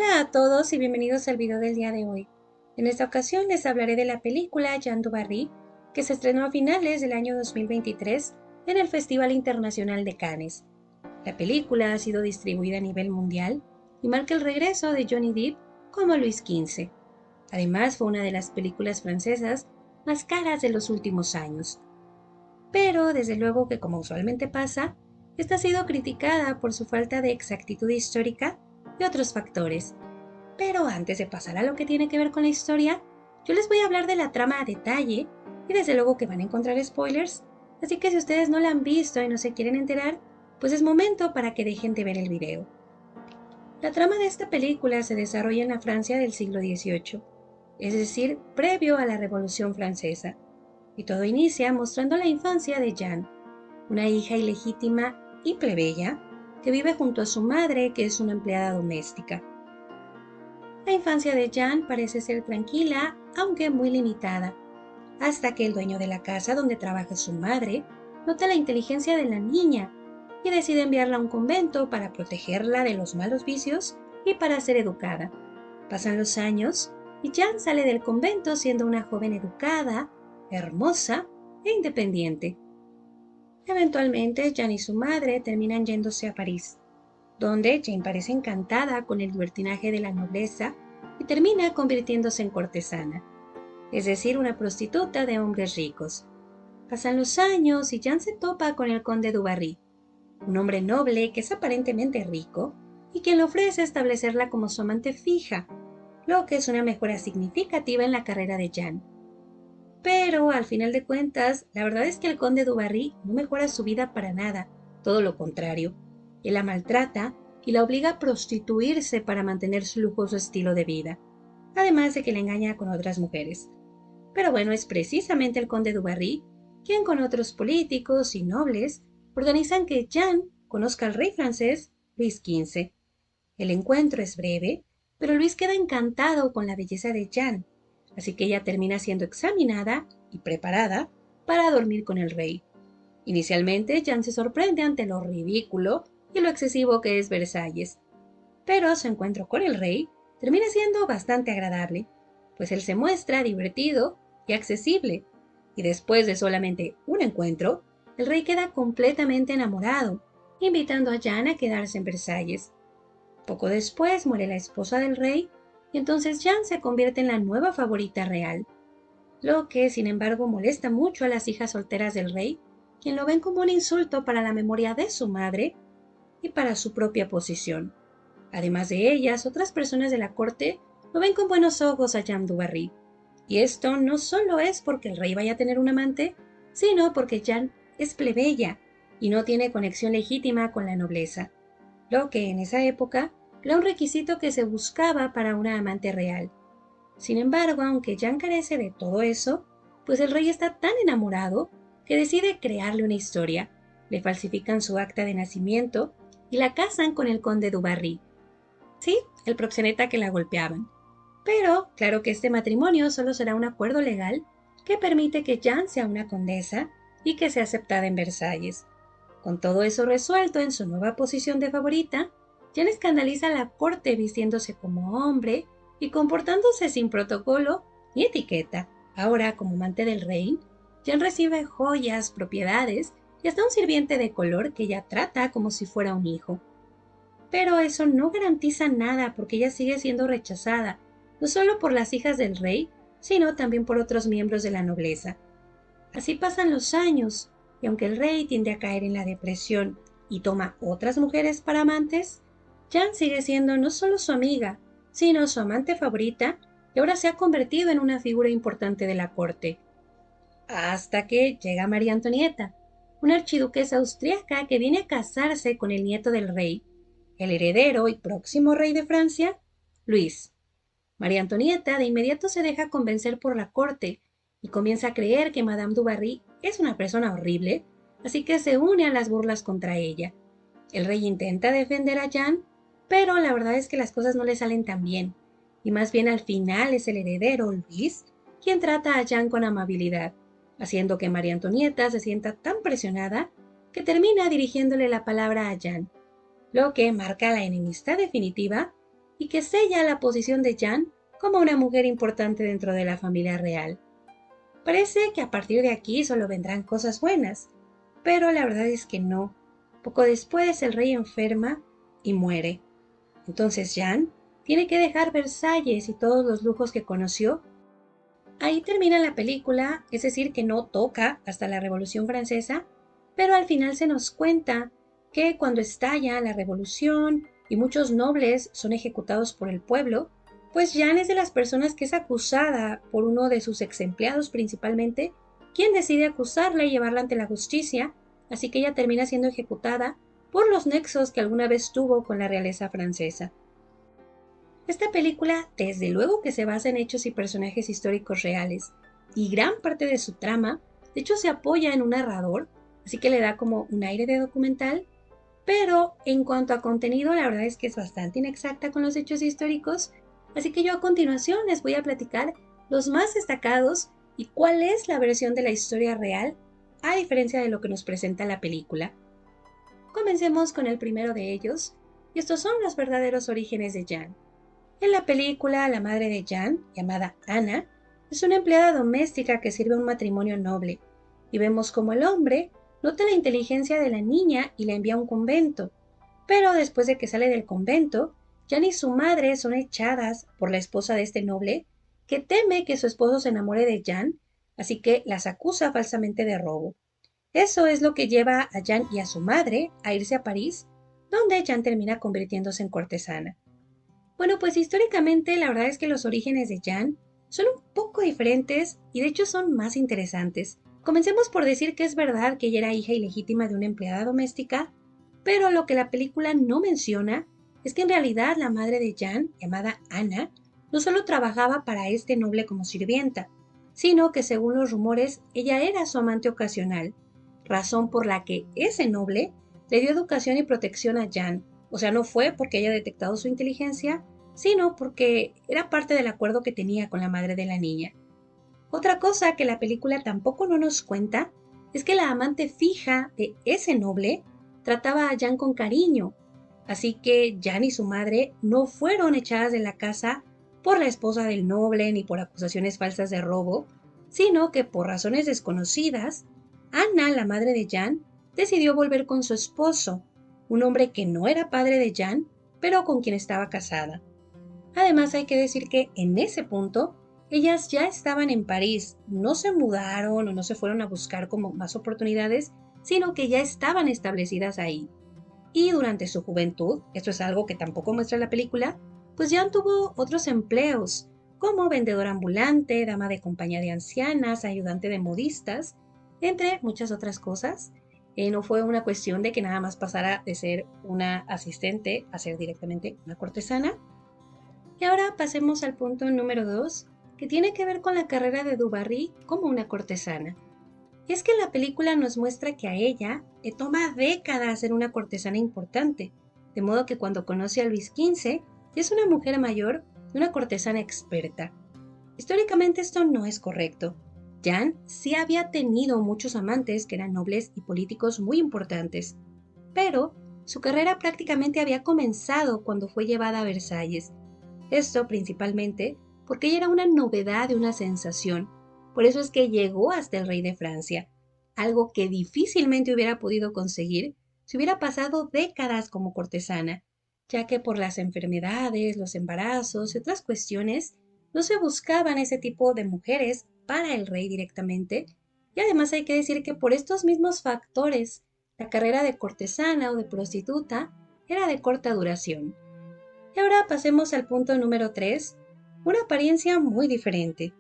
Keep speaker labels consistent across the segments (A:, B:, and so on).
A: Hola a todos y bienvenidos al video del día de hoy. En esta ocasión les hablaré de la película Jeanne du Barry, que se estrenó a finales del año 2023 en el Festival Internacional de Cannes. La película ha sido distribuida a nivel mundial y marca el regreso de Johnny Depp como Luis XV. Además, fue una de las películas francesas más caras de los últimos años. Pero, desde luego que como usualmente pasa, esta ha sido criticada por su falta de exactitud histórica y otros factores. Pero antes de pasar a lo que tiene que ver con la historia, yo les voy a hablar de la trama a detalle y desde luego que van a encontrar spoilers, así que si ustedes no la han visto y no se quieren enterar, pues es momento para que dejen de ver el video. La trama de esta película se desarrolla en la Francia del siglo XVIII, es decir, previo a la Revolución Francesa, y todo inicia mostrando la infancia de Jeanne, una hija ilegítima y plebeya que vive junto a su madre, que es una empleada doméstica. La infancia de Jeanne parece ser tranquila, aunque muy limitada, hasta que el dueño de la casa donde trabaja su madre nota la inteligencia de la niña y decide enviarla a un convento para protegerla de los malos vicios y para ser educada. Pasan los años y Jeanne sale del convento siendo una joven educada, hermosa e independiente. Eventualmente, Jeanne y su madre terminan yéndose a París, donde Jane parece encantada con el libertinaje de la nobleza y termina convirtiéndose en cortesana, es decir, una prostituta de hombres ricos. Pasan los años y Jeanne se topa con el conde du Barry, un hombre noble que es aparentemente rico y quien le ofrece establecerla como su amante fija, lo que es una mejora significativa en la carrera de Jeanne. Pero, al final de cuentas, la verdad es que el conde du Barry no mejora su vida para nada, todo lo contrario. Él la maltrata y la obliga a prostituirse para mantener su lujoso estilo de vida, además de que la engaña con otras mujeres. Pero bueno, es precisamente el conde du Barry quien con otros políticos y nobles organizan que Jeanne conozca al rey francés Luis XV. El encuentro es breve, pero Luis queda encantado con la belleza de Jeanne, así que ella termina siendo examinada y preparada para dormir con el rey. Inicialmente, Jeanne se sorprende ante lo ridículo y lo excesivo que es Versalles, pero su encuentro con el rey termina siendo bastante agradable, pues él se muestra divertido y accesible, y después de solamente un encuentro, el rey queda completamente enamorado, invitando a Jeanne a quedarse en Versalles. Poco después muere la esposa del rey, y entonces Jeanne se convierte en la nueva favorita real, lo que sin embargo molesta mucho a las hijas solteras del rey, quien lo ven como un insulto para la memoria de su madre y para su propia posición. Además de ellas, otras personas de la corte no ven con buenos ojos a Jeanne du Barry. Y esto no solo es porque el rey vaya a tener un amante, sino porque Jeanne es plebeya y no tiene conexión legítima con la nobleza, lo que en esa época era un requisito que se buscaba para una amante real. Sin embargo, aunque Jeanne carece de todo eso, pues el rey está tan enamorado que decide crearle una historia. Le falsifican su acta de nacimiento y la casan con el conde du Barry. Sí, el proxeneta que la golpeaban. Pero, claro que este matrimonio solo será un acuerdo legal que permite que Jeanne sea una condesa y que sea aceptada en Versalles. Con todo eso resuelto en su nueva posición de favorita, Jeanne escandaliza a la corte vistiéndose como hombre y comportándose sin protocolo ni etiqueta. Ahora, como amante del rey, Jeanne recibe joyas, propiedades y hasta un sirviente de color que ella trata como si fuera un hijo. Pero eso no garantiza nada porque ella sigue siendo rechazada, no solo por las hijas del rey, sino también por otros miembros de la nobleza. Así pasan los años, y aunque el rey tiende a caer en la depresión y toma otras mujeres para amantes, Jeanne sigue siendo no solo su amiga, sino su amante favorita, y ahora se ha convertido en una figura importante de la corte. Hasta que llega María Antonieta, una archiduquesa austriaca que viene a casarse con el nieto del rey, el heredero y próximo rey de Francia, Luis. María Antonieta de inmediato se deja convencer por la corte y comienza a creer que Madame du Barry es una persona horrible, así que se une a las burlas contra ella. El rey intenta defender a Jeanne, pero la verdad es que las cosas no le salen tan bien, y más bien al final es el heredero, Luis, quien trata a Jeanne con amabilidad, haciendo que María Antonieta se sienta tan presionada que termina dirigiéndole la palabra a Jeanne, lo que marca la enemistad definitiva y que sella la posición de Jeanne como una mujer importante dentro de la familia real. Parece que a partir de aquí solo vendrán cosas buenas, pero la verdad es que no. Poco después el rey enferma y muere. Entonces Jeanne tiene que dejar Versalles y todos los lujos que conoció. Ahí termina la película, es decir, que no toca hasta la Revolución Francesa, pero al final se nos cuenta que cuando estalla la revolución y muchos nobles son ejecutados por el pueblo, pues Jeanne es de las personas que es acusada por uno de sus ex empleados principalmente, quien decide acusarla y llevarla ante la justicia, así que ella termina siendo ejecutada por los nexos que alguna vez tuvo con la realeza francesa. Esta película, desde luego que se basa en hechos y personajes históricos reales, y gran parte de su trama, de hecho, se apoya en un narrador, así que le da como un aire de documental, pero en cuanto a contenido, la verdad es que es bastante inexacta con los hechos históricos, así que yo a continuación les voy a platicar los más destacados y cuál es la versión de la historia real, a diferencia de lo que nos presenta la película. Comencemos con el primero de ellos, y estos son los verdaderos orígenes de Jeanne. En la película, la madre de Jeanne, llamada Anna, es una empleada doméstica que sirve a un matrimonio noble, y vemos como el hombre nota la inteligencia de la niña y la envía a un convento. Pero después de que sale del convento, Jeanne y su madre son echadas por la esposa de este noble, que teme que su esposo se enamore de Jeanne, así que las acusa falsamente de robo. Eso es lo que lleva a Jeanne y a su madre a irse a París, donde Jeanne termina convirtiéndose en cortesana. Bueno, pues históricamente la verdad es que los orígenes de Jeanne son un poco diferentes y de hecho son más interesantes. Comencemos por decir que es verdad que ella era hija ilegítima de una empleada doméstica, pero lo que la película no menciona es que en realidad la madre de Jeanne, llamada Anna, no solo trabajaba para este noble como sirvienta, sino que según los rumores ella era su amante ocasional, razón por la que ese noble le dio educación y protección a Jeanne. O sea, no fue porque haya detectado su inteligencia, sino porque era parte del acuerdo que tenía con la madre de la niña. Otra cosa que la película tampoco no nos cuenta es que la amante fija de ese noble trataba a Jeanne con cariño, así que Jeanne y su madre no fueron echadas de la casa por la esposa del noble ni por acusaciones falsas de robo, sino que por razones desconocidas, Anna, la madre de Jeanne, decidió volver con su esposo, un hombre que no era padre de Jeanne, pero con quien estaba casada. Además, hay que decir que en ese punto ellas ya estaban en París, no se mudaron o no se fueron a buscar como más oportunidades, sino que ya estaban establecidas ahí. Y durante su juventud, esto es algo que tampoco muestra la película, pues ya tuvo otros empleos, como vendedora ambulante, dama de compañía de ancianas, ayudante de modistas, entre muchas otras cosas. No fue una cuestión de que nada más pasara de ser una asistente a ser directamente una cortesana. Y ahora pasemos al punto número 2, que tiene que ver con la carrera de Du Barry como una cortesana. Y es que la película nos muestra que a ella le toma décadas ser una cortesana importante, de modo que cuando conoce a Luis XV, ya es una mujer mayor y una cortesana experta. Históricamente esto no es correcto. Jeanne sí había tenido muchos amantes que eran nobles y políticos muy importantes, pero su carrera prácticamente había comenzado cuando fue llevada a Versalles. Esto principalmente porque ella era una novedad y una sensación. Por eso es que llegó hasta el rey de Francia, algo que difícilmente hubiera podido conseguir si hubiera pasado décadas como cortesana, ya que por las enfermedades, los embarazos y otras cuestiones no se buscaban ese tipo de mujeres para el rey directamente, y además hay que decir que por estos mismos factores, la carrera de cortesana o de prostituta era de corta duración. Y ahora pasemos al punto número 3, una apariencia muy diferente.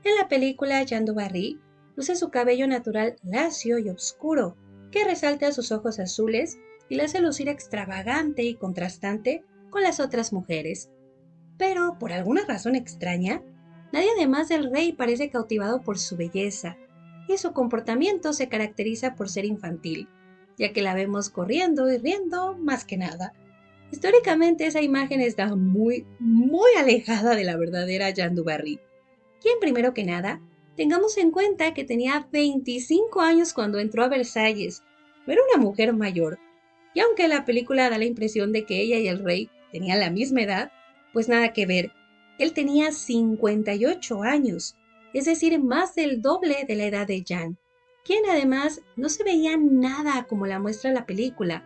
A: En la película, Jeanne du Barry luce su cabello natural lacio y oscuro, que resalta sus ojos azules y la hace lucir extravagante y contrastante con las otras mujeres. Pero, por alguna razón extraña, nadie además del rey parece cautivado por su belleza, y su comportamiento se caracteriza por ser infantil, ya que la vemos corriendo y riendo más que nada. Históricamente esa imagen está muy alejada de la verdadera Jeanne du Barry. Quien primero que nada, tengamos en cuenta que tenía 25 años cuando entró a Versalles, no era una mujer mayor, y aunque la película da la impresión de que ella y el rey tenían la misma edad, Pues nada que ver, él tenía 58 años, es decir, más del doble de la edad de Jeanne, quien además no se veía nada como la muestra la película.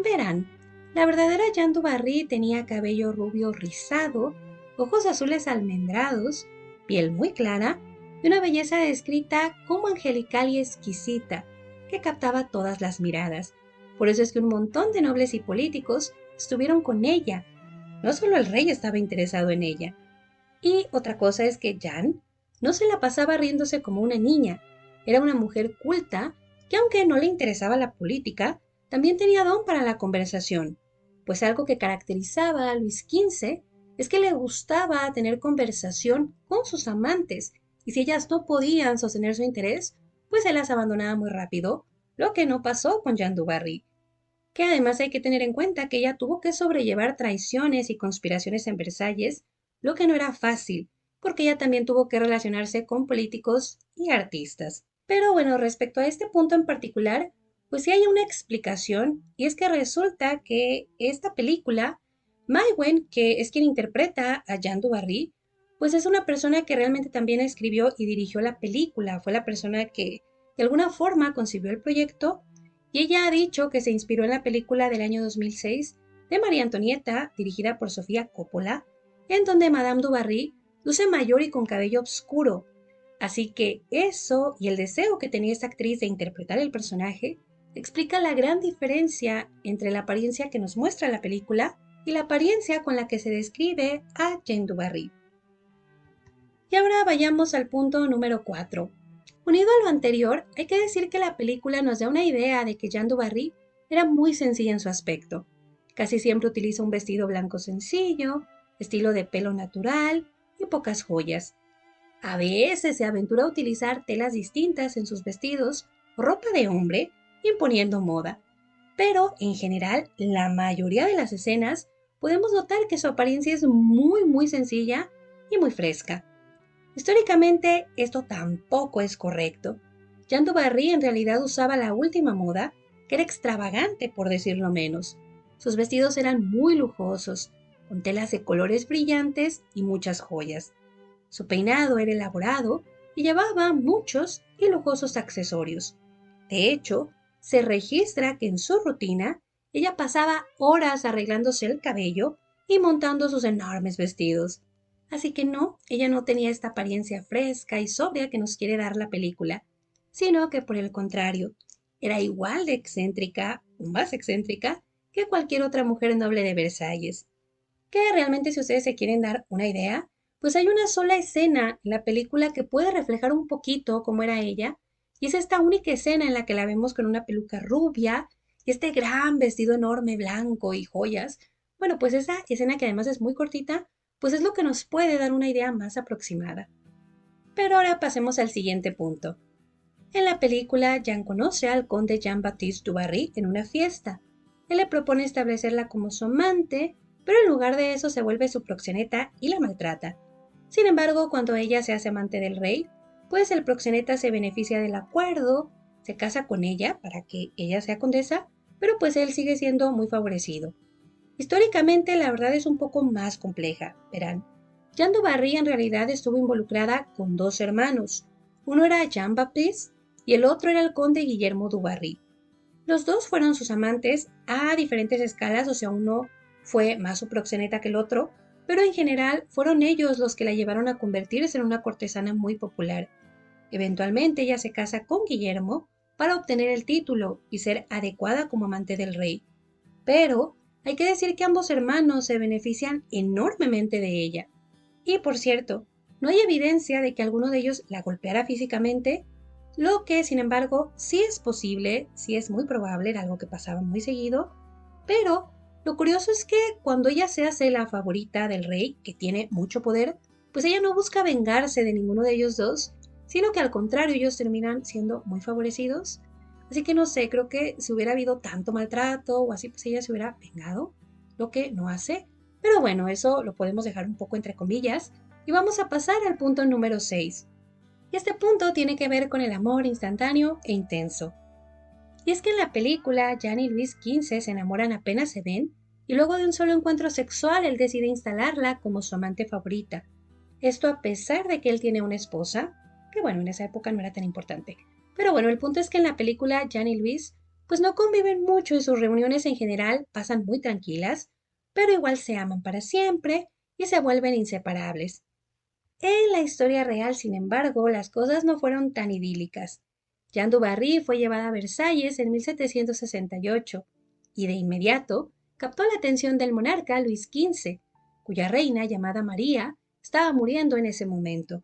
A: Verán, la verdadera Jeanne du Barry tenía cabello rubio rizado, ojos azules almendrados, piel muy clara y una belleza descrita como angelical y exquisita, que captaba todas las miradas. Por eso es que un montón de nobles y políticos estuvieron con ella. No solo el rey estaba interesado en ella. Y otra cosa es que Jeanne no se la pasaba riéndose como una niña. Era una mujer culta que, aunque no le interesaba la política, también tenía don para la conversación, pues algo que caracterizaba a Luis XV es que le gustaba tener conversación con sus amantes, y si ellas no podían sostener su interés, pues él las abandonaba muy rápido, lo que no pasó con Jeanne du Barry, que además hay que tener en cuenta que ella tuvo que sobrellevar traiciones y conspiraciones en Versalles, lo que no era fácil, porque ella también tuvo que relacionarse con políticos y artistas. Pero bueno, respecto a este punto en particular, pues sí hay una explicación, y es que resulta que esta película, Maïwenn, que es quien interpreta a Jeanne du Barry, pues es una persona que realmente también escribió y dirigió la película, fue la persona que de alguna forma concibió el proyecto, y ella ha dicho que se inspiró en la película del año 2006 de María Antonieta, dirigida por Sofía Coppola, en donde Madame du Barry luce mayor y con cabello oscuro. Así que eso y el deseo que tenía esta actriz de interpretar el personaje explica la gran diferencia entre la apariencia que nos muestra la película y la apariencia con la que se describe a Jeanne du Barry. Y ahora vayamos al punto número 4. Unido a lo anterior, hay que decir que la película nos da una idea de que Jeanne du Barry era muy sencilla en su aspecto. Casi siempre utiliza un vestido blanco sencillo, estilo de pelo natural y pocas joyas. A veces se aventura a utilizar telas distintas en sus vestidos o ropa de hombre, imponiendo moda. Pero en general, la mayoría de las escenas podemos notar que su apariencia es muy sencilla y muy fresca. Históricamente, esto tampoco es correcto. Jeanne du Barry en realidad usaba la última moda, que era extravagante por decirlo menos. Sus vestidos eran muy lujosos, con telas de colores brillantes y muchas joyas. Su peinado era elaborado y llevaba muchos y lujosos accesorios. De hecho, se registra que en su rutina ella pasaba horas arreglándose el cabello y montando sus enormes vestidos. Así que no, ella no tenía esta apariencia fresca y sobria que nos quiere dar la película, sino que por el contrario, era igual de excéntrica o más excéntrica que cualquier otra mujer noble de Versalles. Que realmente si ustedes se quieren dar una idea, pues hay una sola escena en la película que puede reflejar un poquito cómo era ella, y es esta única escena en la que la vemos con una peluca rubia y este gran vestido enorme blanco y joyas. Bueno, pues esa escena que además es muy cortita, pues es lo que nos puede dar una idea más aproximada. Pero ahora pasemos al siguiente punto. En la película, Jeanne conoce al conde Jean-Baptiste du Barry en una fiesta. Él le propone establecerla como su amante, pero en lugar de eso se vuelve su proxeneta y la maltrata. Sin embargo, cuando ella se hace amante del rey, pues el proxeneta se beneficia del acuerdo, se casa con ella para que ella sea condesa, pero pues él sigue siendo muy favorecido. Históricamente la verdad es un poco más compleja, verán. Jeanne du Barry en realidad estuvo involucrada con dos hermanos. Uno era Jean-Baptiste y el otro era el conde Guillermo du Barry. Los dos fueron sus amantes a diferentes escalas, o sea, uno fue más su proxeneta que el otro, pero en general fueron ellos los que la llevaron a convertirse en una cortesana muy popular. Eventualmente ella se casa con Guillermo para obtener el título y ser adecuada como amante del rey. Pero hay que decir que ambos hermanos se benefician enormemente de ella. Y por cierto, no hay evidencia de que alguno de ellos la golpeara físicamente, lo que sin embargo sí es posible, sí es muy probable, era algo que pasaba muy seguido, pero lo curioso es que cuando ella se hace la favorita del rey, que tiene mucho poder, pues ella no busca vengarse de ninguno de ellos dos, sino que al contrario ellos terminan siendo muy favorecidos. Así que no sé, creo que si hubiera habido tanto maltrato o así, pues ella se hubiera vengado, lo que no hace. Pero bueno, eso lo podemos dejar un poco entre comillas y vamos a pasar al punto número 6. Y este punto tiene que ver con el amor instantáneo e intenso. Y es que en la película, Jeanne y Luis XV se enamoran apenas se ven, y luego de un solo encuentro sexual él decide instalarla como su amante favorita. Esto a pesar de que él tiene una esposa, que bueno, en esa época no era tan importante. Pero bueno, el punto es que en la película Jan y Luis pues no conviven mucho y sus reuniones en general pasan muy tranquilas, pero igual se aman para siempre y se vuelven inseparables. En la historia real, sin embargo, las cosas no fueron tan idílicas. Jeanne du Barry fue llevada a Versalles en 1768 y de inmediato captó la atención del monarca Luis XV, cuya reina, llamada María, estaba muriendo en ese momento.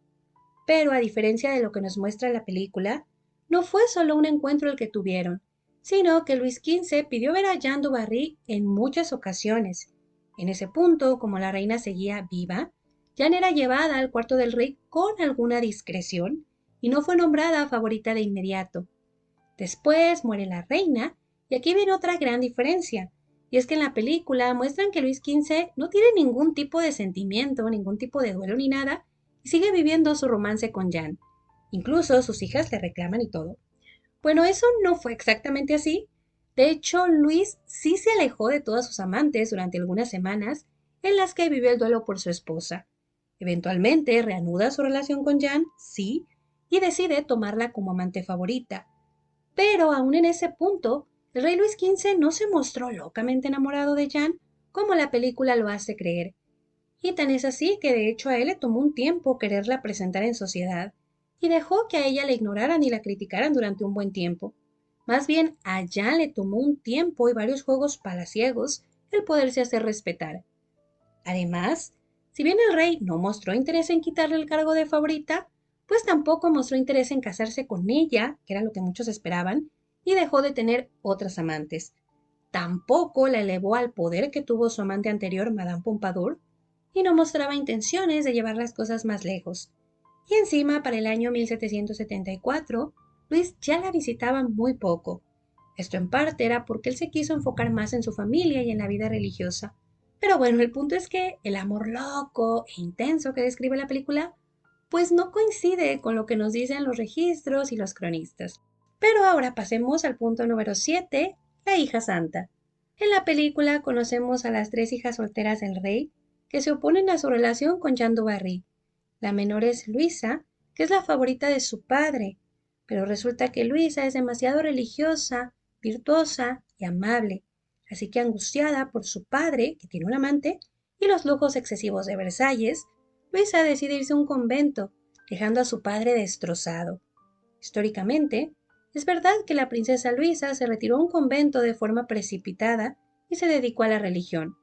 A: Pero a diferencia de lo que nos muestra la película, no fue solo un encuentro el que tuvieron, sino que Luis XV pidió ver a Jeanne du Barry en muchas ocasiones. En ese punto, como la reina seguía viva, Jeanne era llevada al cuarto del rey con alguna discreción y no fue nombrada favorita de inmediato. Después muere la reina y aquí viene otra gran diferencia, y es que en la película muestran que Luis XV no tiene ningún tipo de sentimiento, ningún tipo de duelo ni nada, y sigue viviendo su romance con Jeanne. Incluso sus hijas le reclaman y todo. Bueno, eso no fue exactamente así. De hecho, Luis sí se alejó de todas sus amantes durante algunas semanas en las que vivió el duelo por su esposa. Eventualmente reanuda su relación con Jeanne, sí, y decide tomarla como amante favorita. Pero aún en ese punto, el rey Luis XV no se mostró locamente enamorado de Jeanne como la película lo hace creer. Y tan es así que de hecho a él le tomó un tiempo quererla presentar en sociedad y dejó que a ella la ignoraran y la criticaran durante un buen tiempo. Más bien, a Jeanne le tomó un tiempo y varios juegos palaciegos el poderse hacer respetar. Además, si bien el rey no mostró interés en quitarle el cargo de favorita, pues tampoco mostró interés en casarse con ella, que era lo que muchos esperaban, y dejó de tener otras amantes. Tampoco la elevó al poder que tuvo su amante anterior, Madame Pompadour, y no mostraba intenciones de llevar las cosas más lejos. Y encima, para el año 1774, Luis ya la visitaba muy poco. Esto en parte era porque él se quiso enfocar más en su familia y en la vida religiosa. Pero bueno, el punto es que el amor loco e intenso que describe la película, pues no coincide con lo que nos dicen los registros y los cronistas. Pero ahora pasemos al punto número 7, la hija santa. En la película conocemos a las tres hijas solteras del rey que se oponen a su relación con Jeanne du Barry. La menor es Luisa, que es la favorita de su padre, pero resulta que Luisa es demasiado religiosa, virtuosa y amable, así que angustiada por su padre, que tiene un amante, y los lujos excesivos de Versalles, Luisa decide irse a un convento, dejando a su padre destrozado. Históricamente, es verdad que la princesa Luisa se retiró a un convento de forma precipitada y se dedicó a la religión.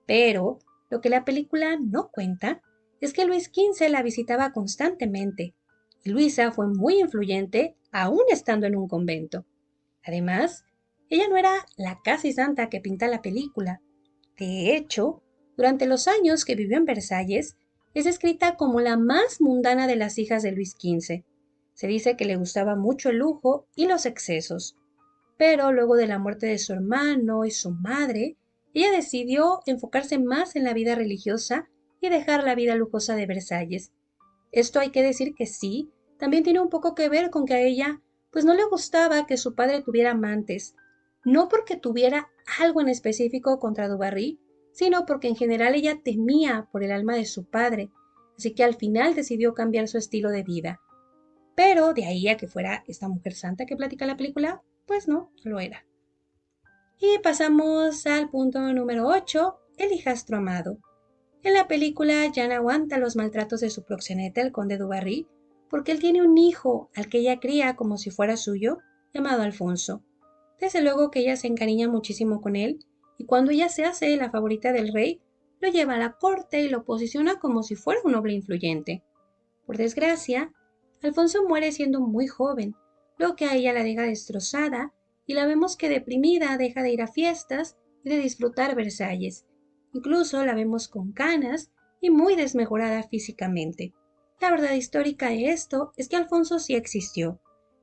A: Pero lo que la película no cuenta es que Luis XV la visitaba constantemente y Luisa fue muy influyente aún estando en un convento. Además, ella no era la casi santa que pinta la película. De hecho, durante los años que vivió en Versalles, es descrita como la más mundana de las hijas de Luis XV. Se dice que le gustaba mucho el lujo y los excesos. Pero luego de la muerte de su hermano y su madre, ella decidió enfocarse más en la vida religiosa y dejar la vida lujosa de Versalles. Esto hay que decir que sí, también tiene un poco que ver con que a ella pues no le gustaba que su padre tuviera amantes, no porque tuviera algo en específico contra du Barry, sino porque en general ella temía por el alma de su padre, así que al final decidió cambiar su estilo de vida. Pero de ahí a que fuera esta mujer santa que platica la película, pues no lo era. Y pasamos al punto número 8, el hijastro amado. En la película, Jeanne aguanta los maltratos de su proxeneta, el conde du Barry, porque él tiene un hijo al que ella cría como si fuera suyo, llamado Alfonso. Desde luego que ella se encariña muchísimo con él, y cuando ella se hace la favorita del rey, lo lleva a la corte y lo posiciona como si fuera un noble influyente. Por desgracia, Alfonso muere siendo muy joven, lo que a ella la deja destrozada, y la vemos que deprimida deja de ir a fiestas y de disfrutar Versalles. Incluso la vemos con canas y muy desmejorada físicamente. La verdad histórica de esto es que Alfonso sí existió,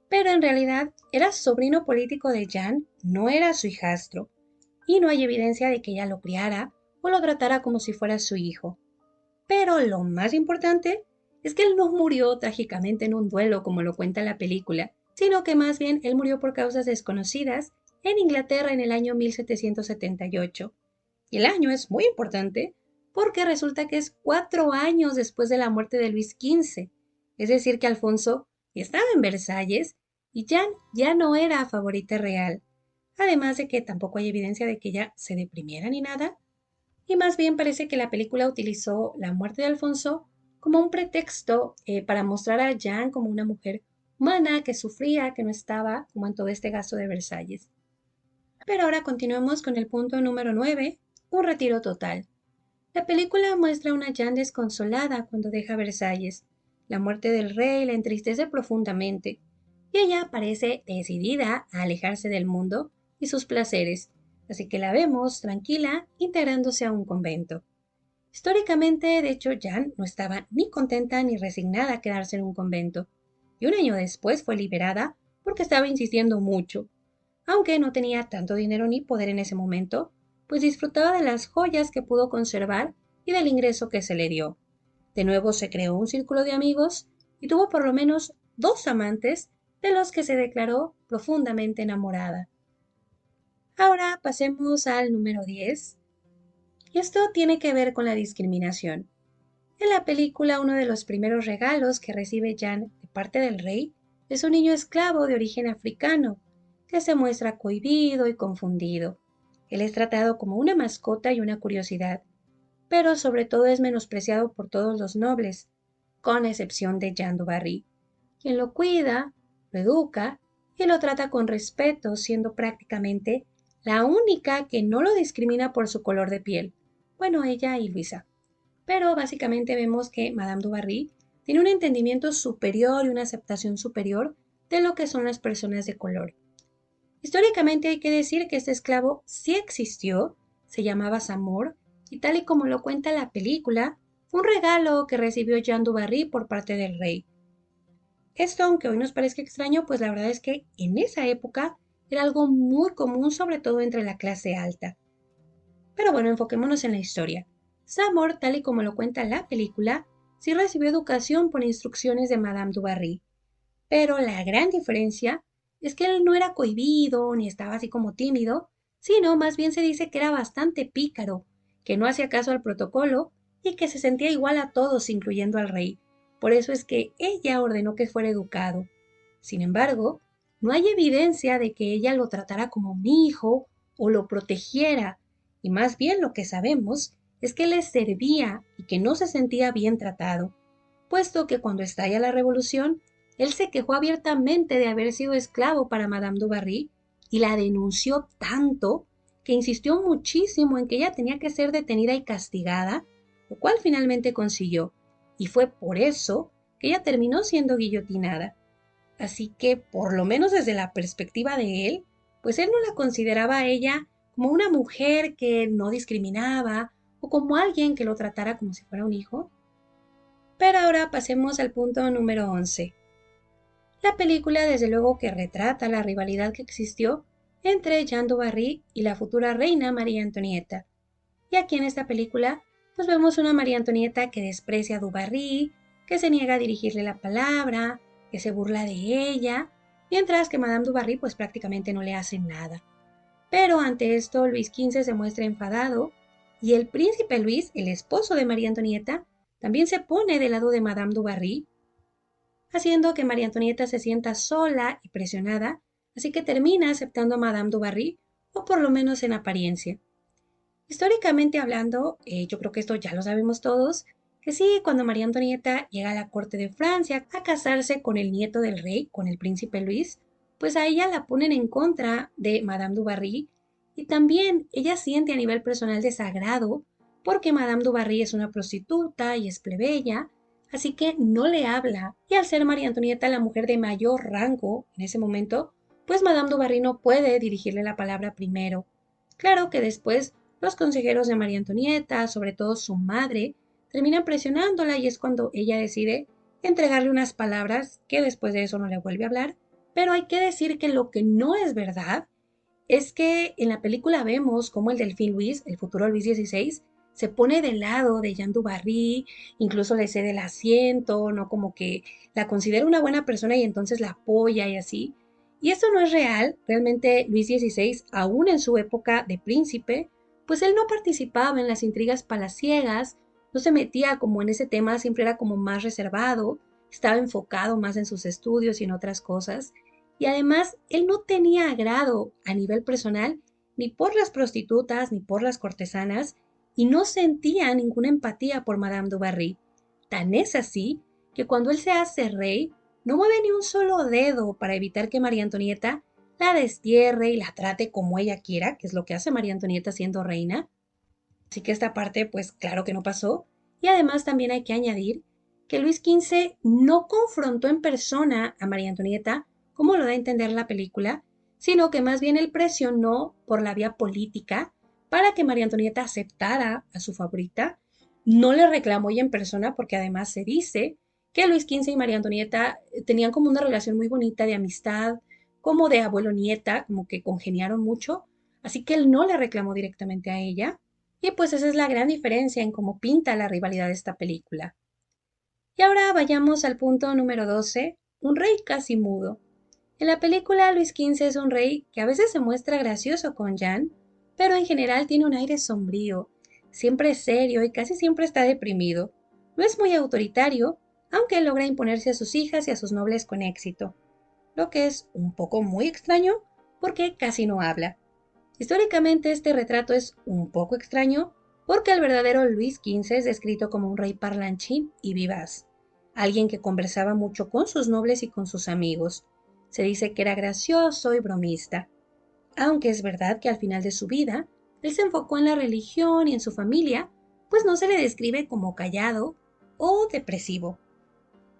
A: pero en realidad era sobrino político de Jeanne, no era su hijastro, y no hay evidencia de que ella lo criara o lo tratara como si fuera su hijo. Pero lo más importante es que él no murió trágicamente en un duelo como lo cuenta la película, sino que más bien él murió por causas desconocidas en Inglaterra en el año 1778. el año es muy importante porque resulta que es 4 años después de la muerte de Luis XV. Es decir, que Alfonso estaba en Versalles y Jeanne ya no era favorita real. Además de que tampoco hay evidencia de que ella se deprimiera ni nada, y más bien parece que la película utilizó la muerte de Alfonso como un pretexto para mostrar a Jeanne como una mujer humana que sufría, que no estaba como en todo este gasto de Versalles. Pero ahora continuemos con el punto número 9, un retiro total. La película muestra a una Jeanne desconsolada cuando deja Versalles. La muerte del rey la entristece profundamente, y ella parece decidida a alejarse del mundo y sus placeres, así que la vemos tranquila integrándose a un convento. Históricamente, de hecho, Jeanne no estaba ni contenta ni resignada a quedarse en un convento, y un año después fue liberada porque estaba insistiendo mucho, aunque no tenía tanto dinero ni poder en ese momento, pues disfrutaba de las joyas que pudo conservar y del ingreso que se le dio. De nuevo se creó un círculo de amigos y tuvo por lo menos 2 amantes de los que se declaró profundamente enamorada. Ahora pasemos al número 10, y esto tiene que ver con la discriminación. En la película, uno de los primeros regalos que recibe Jan de parte del rey es un niño esclavo de origen africano, que se muestra cohibido y confundido. Él es tratado como una mascota y una curiosidad, pero sobre todo es menospreciado por todos los nobles, con excepción de Jeanne du Barry, quien lo cuida, lo educa y lo trata con respeto, siendo prácticamente la única que no lo discrimina por su color de piel. Bueno, ella y Luisa. Pero básicamente vemos que Madame du Barry tiene un entendimiento superior y una aceptación superior de lo que son las personas de color. Históricamente hay que decir que este esclavo sí existió, se llamaba Samor, y tal y como lo cuenta la película, fue un regalo que recibió Jeanne du Barry por parte del rey. Esto, aunque hoy nos parezca extraño, pues la verdad es que en esa época era algo muy común, sobre todo entre la clase alta. Pero bueno, enfoquémonos en la historia. Samor, tal y como lo cuenta la película, sí recibió educación por instrucciones de Madame du Barry, pero la gran diferencia es que él no era cohibido ni estaba así como tímido, sino más bien se dice que era bastante pícaro, que no hacía caso al protocolo y que se sentía igual a todos, incluyendo al rey. Por eso es que ella ordenó que fuera educado. Sin embargo, no hay evidencia de que ella lo tratara como un hijo o lo protegiera, y más bien lo que sabemos es que le servía y que no se sentía bien tratado, puesto que cuando estalla la revolución, él se quejó abiertamente de haber sido esclavo para Madame du Barry y la denunció tanto que insistió muchísimo en que ella tenía que ser detenida y castigada, lo cual finalmente consiguió, y fue por eso que ella terminó siendo guillotinada. Así que, por lo menos desde la perspectiva de él, pues él no la consideraba a ella como una mujer que no discriminaba o como alguien que lo tratara como si fuera un hijo. Pero ahora pasemos al punto número 11. La película desde luego que retrata la rivalidad que existió entre Jeanne du Barry y la futura reina María Antonieta. Y aquí en esta película pues vemos una María Antonieta que desprecia a du Barry, que se niega a dirigirle la palabra, que se burla de ella, mientras que Madame du Barry pues prácticamente no le hace nada. Pero ante esto Luis XV se muestra enfadado y el príncipe Luis, el esposo de María Antonieta, también se pone del lado de Madame du Barry, haciendo que María Antonieta se sienta sola y presionada, así que termina aceptando a Madame du Barry, o por lo menos en apariencia. Históricamente hablando, yo creo que esto ya lo sabemos todos, que sí, cuando María Antonieta llega a la corte de Francia a casarse con el nieto del rey, con el príncipe Luis, pues a ella la ponen en contra de Madame du Barry, y también ella siente a nivel personal desagrado porque Madame du Barry es una prostituta y es plebeya, así que no le habla, y al ser María Antonieta la mujer de mayor rango en ese momento, pues Madame du Barry no puede dirigirle la palabra primero. Claro que después los consejeros de María Antonieta, sobre todo su madre, terminan presionándola y es cuando ella decide entregarle unas palabras que después de eso no le vuelve a hablar. Pero hay que decir que lo que no es verdad es que en la película vemos cómo el delfín Luis, el futuro Luis XVI, se pone del lado de Jeanne du Barry, incluso le cede el asiento, ¿no? Como que la considera una buena persona y entonces la apoya y así. Y esto no es real, realmente Luis XVI, aún en su época de príncipe, pues él no participaba en las intrigas palaciegas, no se metía como en ese tema, siempre era como más reservado, estaba enfocado más en sus estudios y en otras cosas, y además él no tenía agrado a nivel personal ni por las prostitutas ni por las cortesanas, y no sentía ninguna empatía por Madame du Barry. Tan es así que cuando él se hace rey, no mueve ni un solo dedo para evitar que María Antonieta la destierre y la trate como ella quiera, que es lo que hace María Antonieta siendo reina. Así que esta parte, pues claro que no pasó. Y además también hay que añadir que Luis XV no confrontó en persona a María Antonieta, como lo da a entender la película, sino que más bien él presionó por la vía política para que María Antonieta aceptara a su favorita. No le reclamó ella en persona porque además se dice que Luis XV y María Antonieta tenían como una relación muy bonita de amistad, como de abuelo-nieta, como que congeniaron mucho. Así que él no le reclamó directamente a ella. Y pues esa es la gran diferencia en cómo pinta la rivalidad de esta película. Y ahora vayamos al punto número 12, un rey casi mudo. En la película Luis XV es un rey que a veces se muestra gracioso con Jeanne, pero en general tiene un aire sombrío, siempre es serio y casi siempre está deprimido. No es muy autoritario, aunque logra imponerse a sus hijas y a sus nobles con éxito, lo que es un poco muy extraño porque casi no habla. Históricamente este retrato es un poco extraño porque el verdadero Luis XV es descrito como un rey parlanchín y vivaz, alguien que conversaba mucho con sus nobles y con sus amigos. Se dice que era gracioso y bromista, aunque es verdad que al final de su vida él se enfocó en la religión y en su familia, pues no se le describe como callado o depresivo.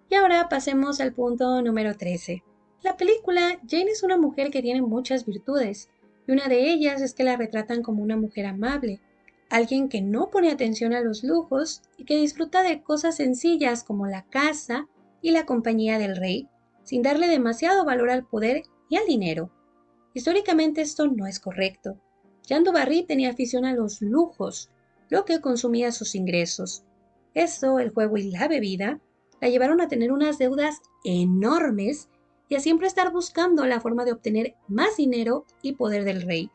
A: Y ahora pasemos al punto número 13. La película, Jane es una mujer que tiene muchas virtudes, y una de ellas es que la retratan como una mujer amable, alguien que no pone atención a los lujos y que disfruta de cosas sencillas como la casa y la compañía del rey, sin darle demasiado valor al poder y al dinero. Históricamente esto no es correcto. Jeanne du Barry tenía afición a los lujos, lo que consumía sus ingresos. Eso, el juego y la bebida, la llevaron a tener unas deudas enormes y a siempre estar buscando la forma de obtener más dinero y poder del rey.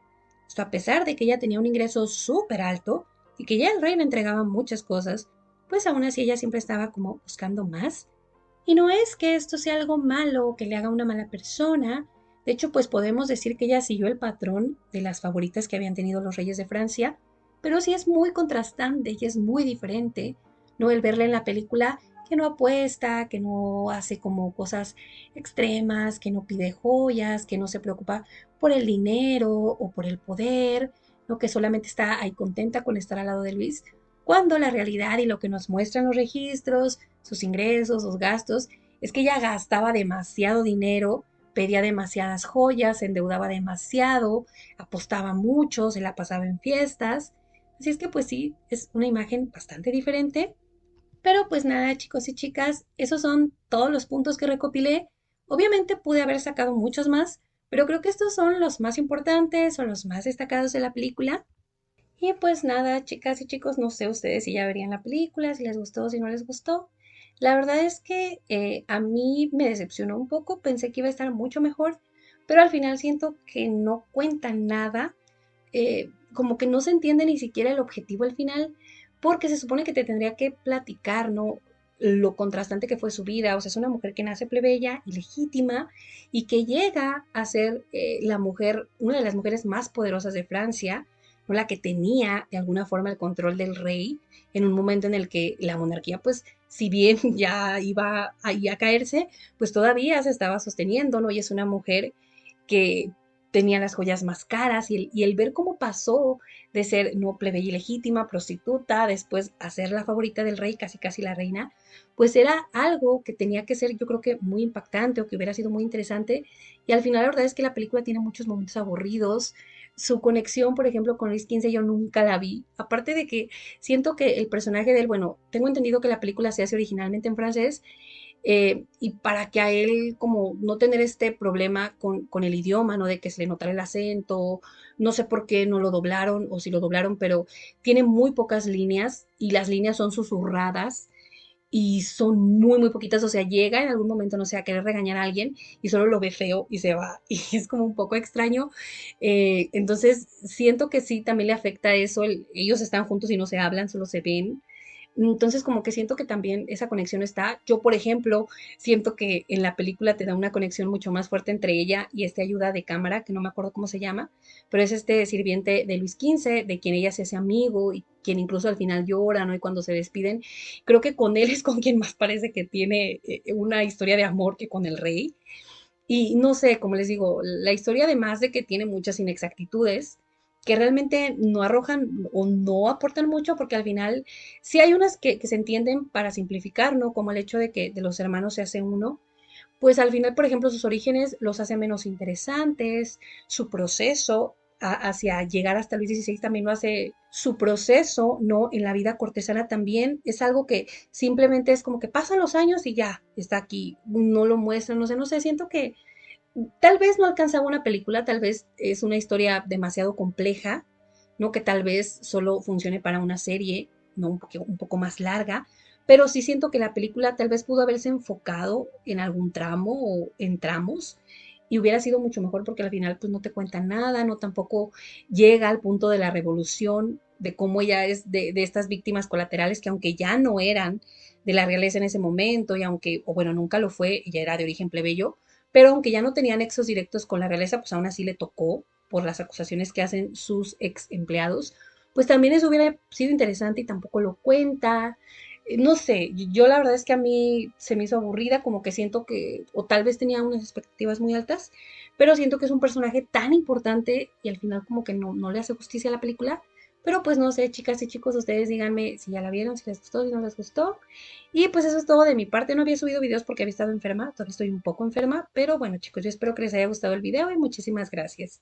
A: Esto a pesar de que ella tenía un ingreso súper alto y que ya el rey le entregaba muchas cosas, pues aún así ella siempre estaba como buscando más. Y no es que esto sea algo malo o que le haga una mala persona. De hecho, pues podemos decir que ella siguió el patrón de las favoritas que habían tenido los reyes de Francia, pero sí es muy contrastante y es muy diferente, ¿no? El verla en la película que no apuesta, que no hace como cosas extremas, que no pide joyas, que no se preocupa por el dinero o por el poder, ¿no? Que solamente está ahí contenta con estar al lado de Luis, cuando la realidad y lo que nos muestran los registros, sus ingresos, sus gastos, es que ella gastaba demasiado dinero, pedía demasiadas joyas, se endeudaba demasiado, apostaba mucho, se la pasaba en fiestas. Así es que pues sí, es una imagen bastante diferente. Pero pues nada, chicos y chicas, esos son todos los puntos que recopilé. Obviamente pude haber sacado muchos más, pero creo que estos son los más importantes o los más destacados de la película. Y pues nada, chicas y chicos, no sé ustedes si ya verían la película, si les gustó, si no les gustó. La verdad es que a mí me decepcionó un poco, pensé que iba a estar mucho mejor, pero al final siento que no cuenta nada, como que no se entiende ni siquiera el objetivo al final, porque se supone que te tendría que platicar, ¿no? Lo contrastante que fue su vida, o sea, es una mujer que nace plebeya, ilegítima, y que llega a ser la mujer, una de las mujeres más poderosas de Francia, ¿no? La que tenía de alguna forma el control del rey en un momento en el que la monarquía, pues, si bien ya iba ahí a caerse, pues todavía se estaba sosteniendo, ¿no? Y es una mujer que tenía las joyas más caras y el ver cómo pasó de ser no plebeya ilegítima, prostituta, después a ser la favorita del rey, casi casi la reina, pues era algo que tenía que ser yo creo que muy impactante o que hubiera sido muy interesante y al final la verdad es que la película tiene muchos momentos aburridos. Su conexión, por ejemplo, con Luis XV yo nunca la vi. Aparte de que siento que el personaje de él, bueno, tengo entendido que la película se hace originalmente en francés, y para que a él como no tener este problema con el idioma, ¿no? De que se le notara el acento, no sé por qué no lo doblaron o si lo doblaron, pero tiene muy pocas líneas y las líneas son susurradas y son muy, muy poquitas, o sea, llega en algún momento, no sé, a querer regañar a alguien y solo lo ve feo y se va, y es como un poco extraño. Entonces, siento que sí, también le afecta eso, ellos están juntos y no se hablan, solo se ven. Entonces, como que siento que también esa conexión está. Yo, por ejemplo, siento que en la película te da una conexión mucho más fuerte entre ella y este ayuda de cámara, que no me acuerdo cómo se llama, pero es este sirviente de Luis XV, de quien ella se hace amigo y quien incluso al final llora, ¿no? Y cuando se despiden, creo que con él es con quien más parece que tiene una historia de amor que con el rey. Y no sé, como les digo, la historia además de que tiene muchas inexactitudes, que realmente no arrojan o no aportan mucho, porque al final sí hay unas que se entienden para simplificar, ¿no? Como el hecho de que de los hermanos se hace uno, pues al final, por ejemplo, sus orígenes los hace menos interesantes, su proceso hacia llegar hasta Luis XVI también lo hace, su proceso, ¿no? En la vida cortesana también es algo que simplemente es como que pasan los años y ya está aquí, no lo muestran, no sé, no sé, siento que tal vez no alcanzaba una película, tal vez es una historia demasiado compleja, ¿no? Que tal vez solo funcione para una serie, ¿no? Un poco más larga, pero sí siento que la película tal vez pudo haberse enfocado en algún tramo o en tramos y hubiera sido mucho mejor porque al final pues no te cuenta nada, no tampoco llega al punto de la revolución, de cómo ella es de estas víctimas colaterales que aunque ya no eran de la realeza en ese momento y aunque, o bueno, nunca lo fue, ella era de origen plebeyo, pero aunque ya no tenía nexos directos con la realeza, pues aún así le tocó por las acusaciones que hacen sus ex empleados, pues también eso hubiera sido interesante y tampoco lo cuenta. No sé, yo la verdad es que a mí se me hizo aburrida, como que siento que, o tal vez tenía unas expectativas muy altas, pero siento que es un personaje tan importante y al final como que no le hace justicia a la película. Pero pues no sé, chicas y chicos, ustedes díganme si ya la vieron, si les gustó, si no les gustó. Y pues eso es todo de mi parte. No había subido videos porque había estado enferma. Todavía estoy un poco enferma. Pero bueno, chicos, yo espero que les haya gustado el video y muchísimas gracias.